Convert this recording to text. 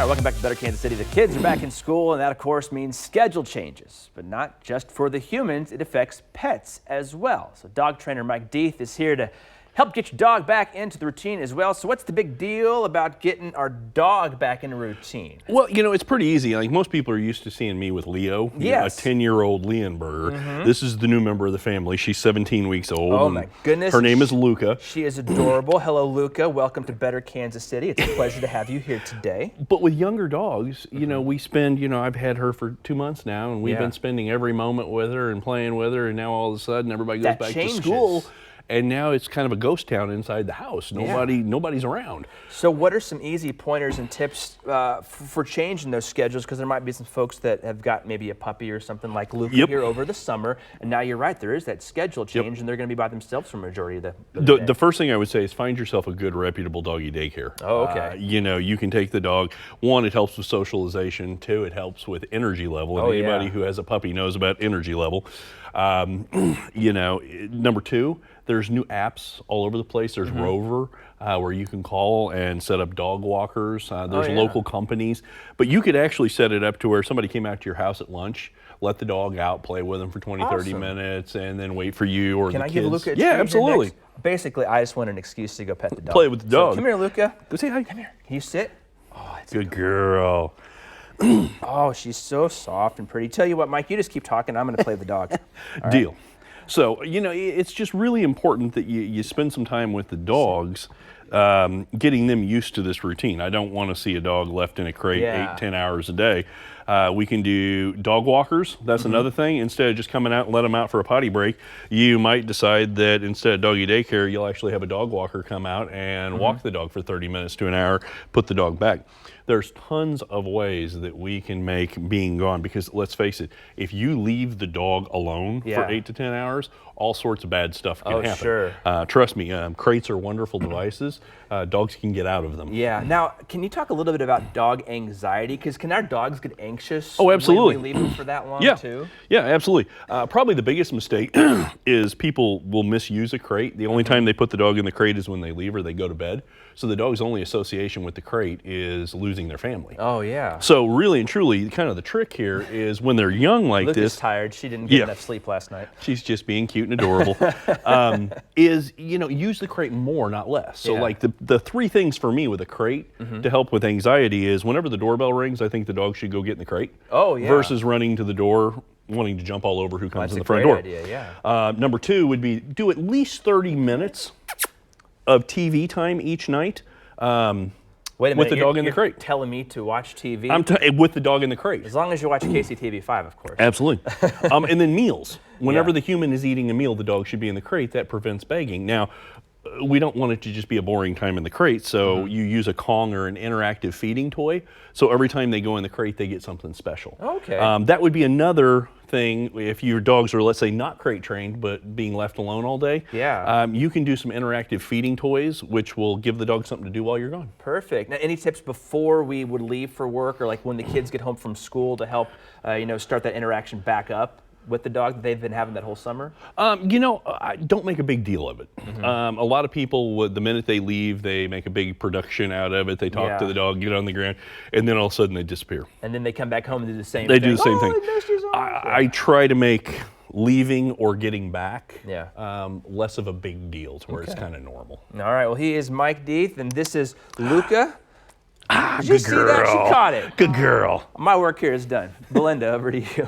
welcome back to Better Kansas City. The kids are back in school, and that, of course, means schedule changes. But not just for the humans, it affects pets as well. So dog trainer Mike Deathe is here to help get your dog back into the routine as well. So what's the big deal about getting our dog back in a routine? Well, you know, it's pretty easy. Like, most people are used to seeing me with Leo, yes. A 10-year-old Leonberger. This is the new member of the family. She's 17 weeks old. Oh, my goodness. Her name is Luca. She is adorable. Hello, Luca. Welcome to Better Kansas City. It's a pleasure to have you here today. But with younger dogs, you know, we spend, I've had her for 2 months now, and we've been spending every moment with her and playing with her, and now all of a sudden everybody goes back to school. And now it's kind of a ghost town inside the house. Nobody's around. So what are some easy pointers and tips for changing those schedules? Because there might be some folks that have got maybe a puppy or something like Luca here over the summer. And now you're right, there is that schedule change, and they're going to be by themselves for a majority of the day. The first thing I would say is find yourself a good, reputable doggy daycare. Oh, okay. You can take the dog. One, it helps with socialization. Two, it helps with energy level. And anybody who has a puppy knows about energy level. Number two, there's new apps all over the place. There's Rover, where you can call and set up dog walkers. There's local companies. But you could actually set it up to where somebody came out to your house at lunch, let the dog out, play with them for 20, 30 minutes, and then wait for you or the kids. Can I give Luca a treat? Yeah, absolutely. Basically, I just want an excuse to go pet the dog. Play with the dog. So, come here, Luca. Go say hi. Come here. Can you sit? Oh, that's good girl. Oh, she's so soft and pretty. Tell you what, Mike, you just keep talking. I'm going to play the dog. Deal. So, it's just really important that you spend some time with the dogs, getting them used to this routine. I don't want to see a dog left in a crate 8-10 hours a day. We can do dog walkers. That's another thing. Instead of just coming out and let them out for a potty break, you might decide that instead of doggy daycare, you'll actually have a dog walker come out and walk the dog for 30 minutes to an hour, put the dog back. There's tons of ways that we can make being gone, because let's face it, if you leave the dog alone for 8 to 10 hours, all sorts of bad stuff can happen. Sure. Trust me, crates are wonderful devices. Dogs can get out of them. Yeah. Now, can you talk a little bit about dog anxiety? Because can our dogs get anxious absolutely. when we leave them for that long too? Yeah, absolutely. Probably the biggest mistake is people will misuse a crate. The only time they put the dog in the crate is when they leave or they go to bed. So the dog's only association with the crate is losing their family. Oh, yeah. So really and truly, kind of the trick here is when they're young like Luca's this. tired. She didn't get enough sleep last night. She's just being cute and adorable. Is, use the crate more, not less. So like the three things for me with a crate to help with anxiety is whenever the doorbell rings, I think the dog should go get in the crate. Oh, yeah. Versus running to the door, wanting to jump all over who comes in the front door. That's a great idea, yeah. Number two would be do at least 30 minutes of TV time each night. Wait a minute, with the dog in the crate. Telling me to watch TV? With the dog in the crate. As long as you watch KCTV5, of course. Absolutely. And then meals. Whenever the human is eating a meal, the dog should be in the crate. That prevents begging. Now, we don't want it to just be a boring time in the crate, so you use a Kong or an interactive feeding toy. So every time they go in the crate, they get something special. Okay. That would be another thing if your dogs are, let's say, not crate trained, but being left alone all day. Yeah. You can do some interactive feeding toys, which will give the dog something to do while you're gone. Perfect. Now, any tips before we would leave for work, or like when the kids get home from school to help, start that interaction back up with the dog that they've been having that whole summer? I don't make a big deal of it. A lot of people, the minute they leave, they make a big production out of it. They talk to the dog, get on the ground, and then all of a sudden they disappear. And then they come back home and do the same thing. They do the same thing. I try to make leaving or getting back less of a big deal to where it's kind of normal. All right, well, he is Mike Deathe, and this is Luca. Did you see that? She caught it. Good girl. My work here is done. Belinda, over to you.